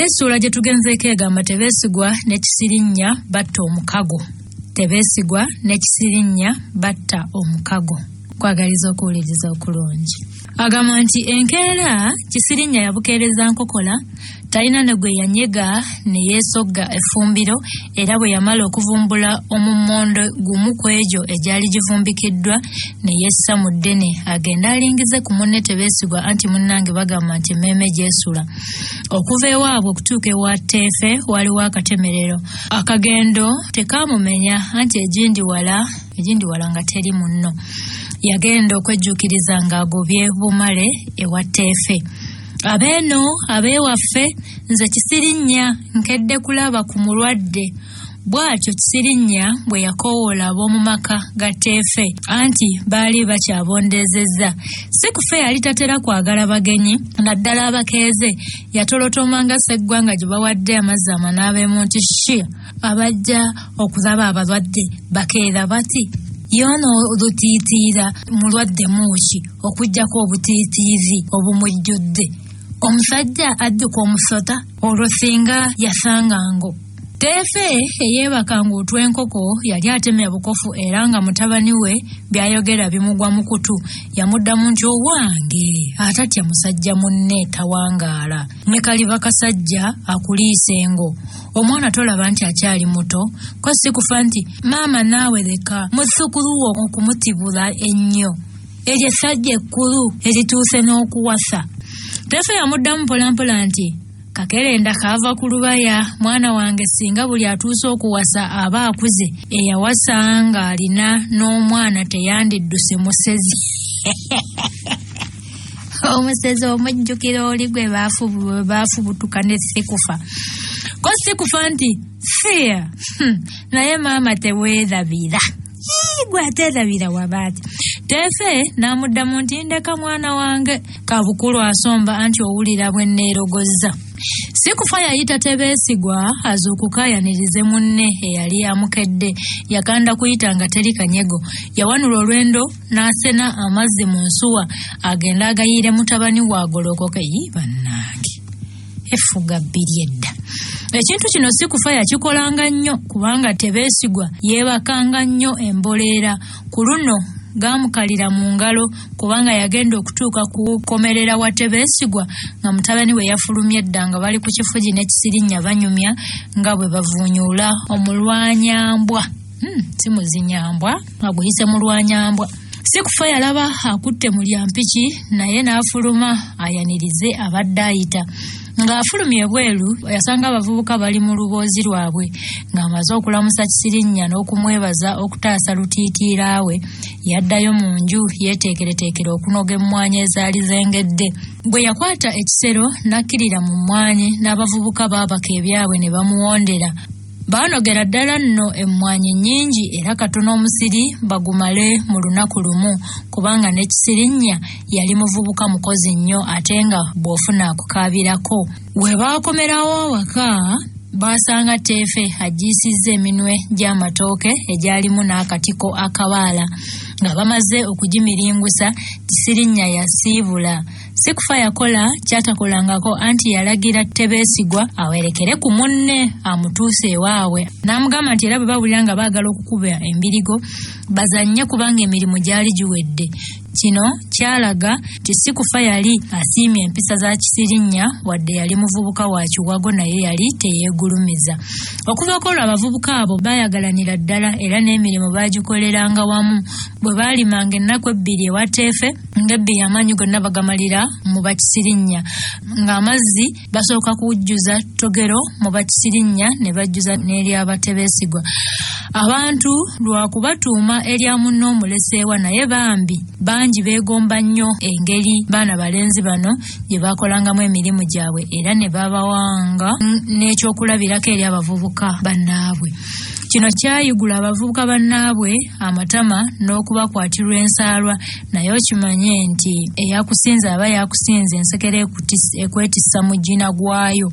Essula gye tugenzeeko egamba Tebeesigwa ne Kisirinnya batta omukago. Tebeesigwa ne Kisirinnya batta omukago. Kwagaliza okuwuliriza okulungi. Agamba nti enkeera Kisirinnya yabukeereza nkokola, talina ne gwe yanyega ne yeesogga effumbiro, era bwe yamala okuvumbula omummondo gumu ku egyo egyali givumbikiddwa ne yessa mu ddene agenda alingize ku munne Tebeesigwa anti munnange bagamba nti emmeeme gy'esula. Okuva ewaabwe okutuuka ewa Teefe waliwo akatemerero. Akagendo tekaamumenya anti egindi wala nga teri munno. Yagenda okwejjukiriza ng'agobye bumale ewa Teefe. Abeeno abeewaffe nze Kisirinnya nkedde kulaba ku mulwadde. Bw'atyo Kisirinnya bwe yakoowoola ab'omu maka ga Teefe anti baali bakyabondeezezza. Si kufe yali tatera kwagala bagenyi, naddala abakeeze yatolotomanga sseggwanga gye bawadde amazzi amanaabeemu nti shi abajja okulaba abalwadde bakeera bati. Yono olutiitiira mulwadde muuki okuggyako obutiitiizi obumujjudde. Omusajja adduka omusota olwo singa yasangango. Teefe eyeebakanga otw'enkoko yali atemya bukofu era nga mutabani we byayogera bimugwa mu kutu. Yamuddamu nti owange atatya musajja munne tawangaala. Ne kaliba kasajja akuliisa engo. Omwana tolaba nti akyali muto, ko si kufa nti maama naawe leka muzzukulu wo okumutibula ennyo. Eryo essajja ekkulu erituuse n'okuwasa. Teefe yamuddamu mpolampola nti kakerenda kaava ku lubaya, mwana wange singa buli atuuse okuwasa aba akuze, eyawasa ng'alina n'omwana teyandidduse musezi. Omusezi omujjukira oli gwe baafubutuka ne Sikufa. Ko Sikufa nti feya naye maama teweerabira. Gwe ateerabira wabaati. Teefe n'amuddamu nti ndeka mwana wange, kabukulu asomba anti owulira bwe neerogozza. Sikufa yayita Tebeesigwa azuukukayanirize munne eyali amukedde. Yakanda kuyita nga teri kanyego. Yawanula olwendo n'asena amazzi mu nsuwa agenda agayiire mutabani wa agolokoke. Bannange effuga bbiri edda. Ekintu kino Sikufa yakikolanga nnyo kubanga Tebeesigwa yeebakanga nnyo emboleera. Ku luno gaamukalira mu ngalo kubanga yagenda okutuuka ku komerera wa Tebeesigwa nga mutabani we yafulumye edda nga bali ku kifugi ne Kisirinnya banyumya nga bwe bavuunyuula omulwanyambwa. Si muzinyambwa nga guyise mulwanyambwa. Sikufa yalaba akutte mu lyampiki naye n'afuluma ayanirize abadde ayita. Ng'afulumye bweru yasanga abavubuka bali mu luboozi lwabwe ng'amaze okulamusa Kisirinnya n'okumwebaza okutaasa lutiitiira we. Yaddayo mu nju yeeteekereteekera okunoga emmwanyi ezaali zengedde. Bwe yakwata ekisero n'akkirira mu mmwanyi n'abavubuka baabaka ebyabwe ne bamuwondera. Baanogera ddala nno emmwanyi nnyingi era katono omusiri bagumale mu lunaku lumu kubanga ne Kisirinnya yali muvubuka mukozi nnyo ate nga bw'ofuna akukaabirako. We baakomerawo awaka baasanga Teefe agiisizza eminwe gy'amatooke egyalimu n'akatiko akabaala. Nga bamaze okugimiringusa Kisirinnya yasiibula. Sikufa yakola kyatakolangako anti yalagira Tebeesigwa awerekere ku munne amutuuse ewaabwe. N'amugamba nti era bwe bawulira nga baagala okukuba embirigo bazannye kubanga emirimu gyali giwedde. Kino kyalaga nti Sikufa yali asiimye empisa za Kisirinnya wadde yali muvubuka wa kiwago naye yali teyeegulumiza. Okuvaako olwo abavubuka abo baayagalanira ddala era n'emirimu baagikoleranga wamu. Bwe baalimanga ennaku ebbiri ewa Teefe ng'ebbiri amaanyi gonna bagamalira mu Bakisirinnya. Ng'amazzi basooka kujjuza ttogero mu Bakisirinnya ne bajjuza n'eri abatebeesigwa. Abantu lwakubatuuma erya munno omuleseewa naye bambi bangi beegomba nnyo engeri baana balenzi bano gye baakolangamu emirimu gyabwe era ne babawanga n'ekyokulabirako eri abavubuka bannaabwe. Kino kyayigula abavubuka bannaabwe amatama n'okubakwatirwa ensaalwa naye okimanye nti eyakusinze aba yakusinze ensekere ekwetissa mu jjina gwayo.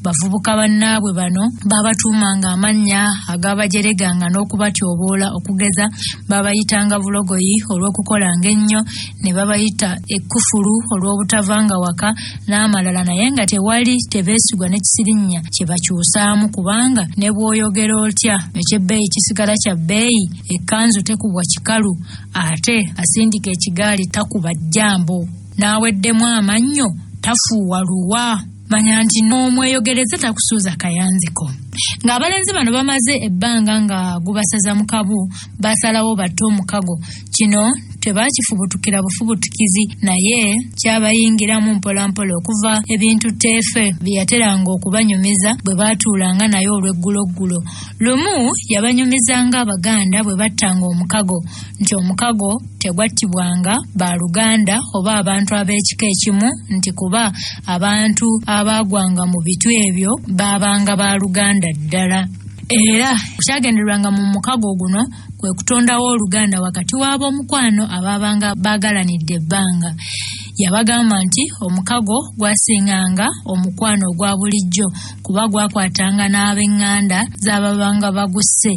Bavubuka bannaabwe bano babatuumanga amannya agabajereganga n'okubatyoboola okugeza babayitanga bulogoyi olw'okukolanga ennyo, ne babayita ekkufulu olw'obutavanga waka n'amalala, naye nga tewali tebeesigwa n'ekisirinnya kye bakyusaamu, kubanga ne bw'oyogera otya ekyebbeeyi kisigala kya bbeeyi, ekkanzu tekubwa kikalu, ate asindika ekigaali takuba jjambo, n'aweddemu amannyo tafuuwa luwa. Manya nti n'omweyogereza takusuuza kayanziko. Ng'abalenzi bano bamaze ebbanga nga gubasaza mu kabu, basalawo batte omukago. Kino tebakifubutukira bufubutukizi, naye kyabayingiramu mpolampola okuva ebintu teefe bye yateranga okubanyumiza bwe baatuulanga naye olw'egguloggulo. Lumu yabanyumizanga Abaganda bwe battanga omukago, nti omukago tegwattibwanga baluganda oba abantu ab'ekika ekimu, nti kuba abantu abaagwanga mu bitu ebyo baabanga baluganda ddala. Era kyagenderwanga mu mukago guno kwe kutondawo oluganda wakati w'ab'omukwano abaabanga baagalanidde ebbanga. Yabagamba nti omukago gwasinganga omukwano ogwa bulijjo kuba gwakwatanga n'ab'eŋŋanda z'ababanga bagusse,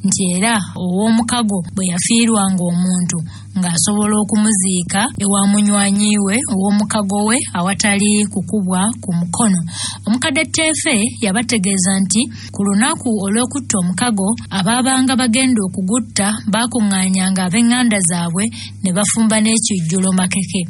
nti era ow'omukago bwe yafiirwanga omuntu ng'asobola okumuziika ewa munywanyi we ow'omukago we awatali kukubwa ku mukono. Omukadde Teefe yabategeeza nti ku lunaku olw'okutta omukago abaabanga bagenda okugutta baakuŋŋaanyanga ab'eŋŋanda zaabwe ne bafumba n'ekijjulo makeke.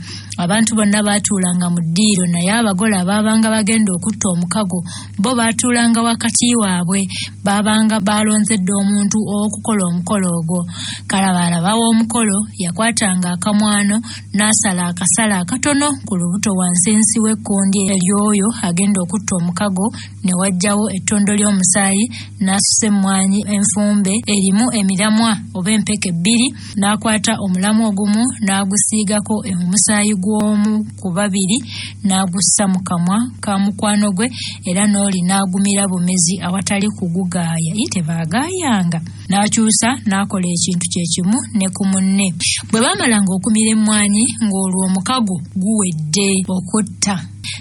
Abantu bonna baatuulanga mu ddiiro, naye abagole abaabanga bagenda okutta omukago bo baatuulanga wakati waabwe, baabanga balonzedde omuntu okukola omukolo ogwo. Kalabalaba w'omukolo yakwatanga akamwano n'asala akasala akatono ku lubuto wansi w'ekkundi ery'oyo agenda okutta omukago, ne wajjawo ettondo ly'omusaayi, n'asusa emmwanyi enfumbe erimu emiramwa oba empeke bbiri, n'akwata omulamu ogumu n'agusiigako omusaayi gw'omu ku babiri, n'agussa mu kamwa ka mukwano gwe, era n'oli n'agumira bumezi awatali kugugaaya. Tebaagaayanga. N'akyusa n'akola ekintu kye kimu ne ku munne. Bwe baamalanga okumira emmwanyi ng'olwo omukago guwedde okutta,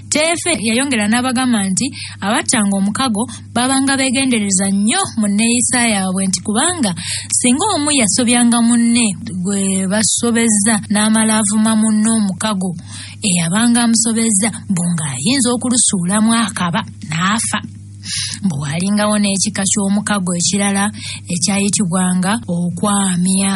Teefe yayongera n'abagamba nti abattanga omukago babanga beegendereza nnyo mu nneeyisa yaabwe, nti kubanga singa omu yasobyanga munne gwe basobezza n'amala avuma munne omukago, eyabanga amusobezza mbu ng'ayinza okulusuulamu akaba n'afa. Bwe walingawo n'ekika ky'omukago ekirala ekyayitibwanga okwamya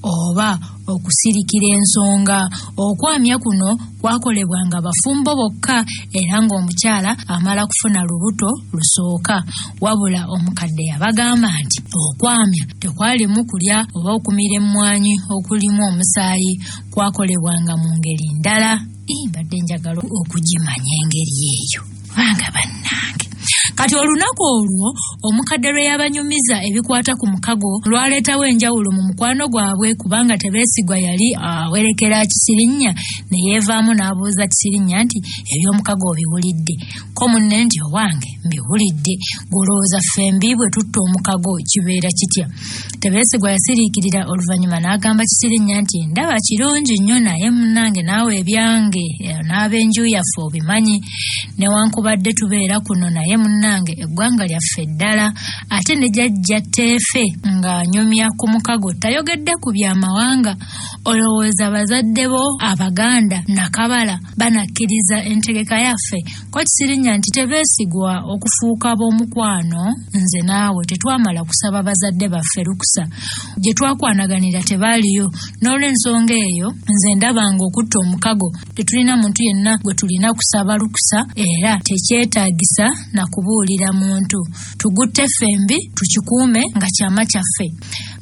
oba okusirikira ensonga. Okwamya kuno kwakolebwanga bafumbo bokka, era ng'omukyala amala kufuna lubuto lusooka, wabula omukadde yabagamba nti okwamya tekwalimu kulya oba okumira emmwanyi okulimu omusaayi, kwakolebwanga mu ngeri ndala. Mbadde njagala okugimanya engeri eyo banga bannange. Kati olunaku olwo omukadde lwe yabanyumiza ebikwata ku mukago lwaleetawo enjawulo mu mukwano gwabwe, kubanga tebeesigwa yali awerekera Kisirinnya, ne yeevaamu n'abuuza Kisirinnya nti eby'omukago obiwulidde? Ko munne nti owange mbiwulidde, golowooza ffembi bwe tutta omukago kibeera kitya? Tebeesigwa yasiriikirira, oluvannyuma n'agamba Kisirinnya nti ndaba kirungi nnyo, naye munnange naawe ebyange n'ab'enju yaffe obimanyi, newankubadde tubeera kuno naye munnange eggwanga lyaffe ddala. Ate ne jjajja Teefe ng'anyumya ku mukago tayogedde ku byamawanga. Olowooza bazadde bo Abaganda Nakabala banakkiriza entegeka yaffe? Ko Kisirinnya nti tebeesigwa okufuuka ab'omukwano, nze naawe tetwamala kusaba bazadde baffe lukusa, gye twakwanaganira tebaaliyo, n'olw'ensonga eyo nze ndabanga okutta omukago tetulina muntu yenna gwe tulina kusaba lukusa, era tekyetaagisa na kubuulira muntu. Tugutte ffembi tukikuume nga kyama kyaffe.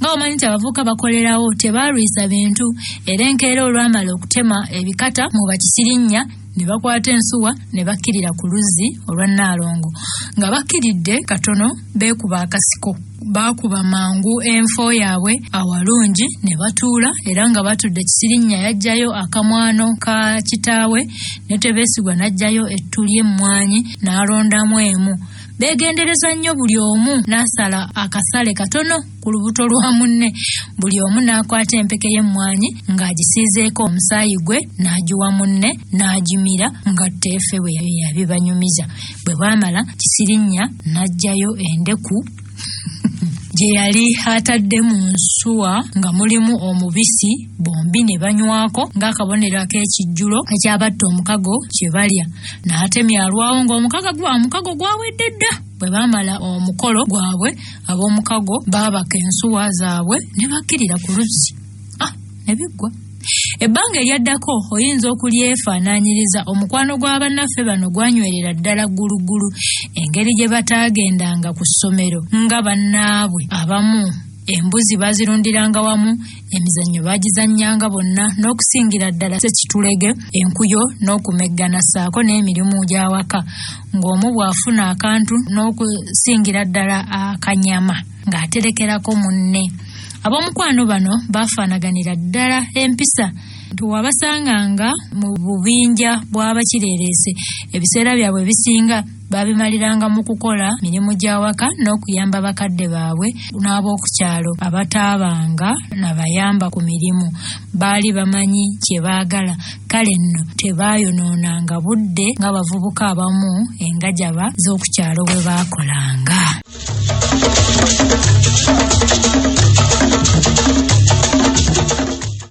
Nga omanyi nti abavubuka bakolerawo tebaalwisa bintu, era enkeera olwamala okutema ebikata mu Bakisirinnya ne bakwata ensuwa ne bakkirira ku luzzi olwa Nnaalongo. Nga bakkiridde katono beekuba akasiko, baakuba mangu enfo yaabwe awalungi ne batuula, era nga batudde Kisirinnya yajjayo akamwano ka kitaawe, ne Tebeesigwa n'ajjayo ettu ly'emmwanyi n'alondamu emu. beegendereza nnyo buli omu n'asala akasale katono ku lubuto lwa munne. Buli omu n'akwata empeke y'emmwanyi ng'agisiizeeko omusaayi gwe n'agiwa munne n'agimira nga tteefe bwe yabibanyumiza. Bwe bwamala Kisirinnya n'aggyayo endeku gye yali atadde mu nsuwa nga mulimu omubisi, bombi ne banywako ng'akabonero ak'ekijjulo ekyabatta omukago kye balya. N'atemya alwawo ng'omukago gwawedde dda. Bwe baamala omukolo gwabwe ab'omukago baabaka ensuwa zaabwe ne bakkirira ku luzzi. Ne biggwa. Ebbanga eryaddako oyinza okulyefaanaanyiriza omukwano gw'abannaffe bano gwanywerera ddala gguluggulu, engeri gye bataagendanga ku ssomero nga bannaabwe abamu. Embuzi bazirundiranga wamu, emizannyo bagizannyanga bonna, n'okusingira ddala ssekitulege, enkuyo n'okumeggana ssaako n'emirimu gy'awaka, ng'omu bw'afuna akantu n'okusingira ddala akanyama ng'aterekerako munne. Ab'omukwano bano baafaanaganira ddala empisa. Wabasanganga mu bubinja bw'abakireereese, ebiseera byabwe ebisinga baabimaliranga mu kukola mirimu gy'awaka n'okuyamba bakadde baabwe n'ab'okukyalo abataabanga nabayamba ku mirimu. Baali bamanyi kye baagala, kale nno tebaayonoonanga budde ng'abavubuka abamu engajaba z'okukyalo bwe baakolanga.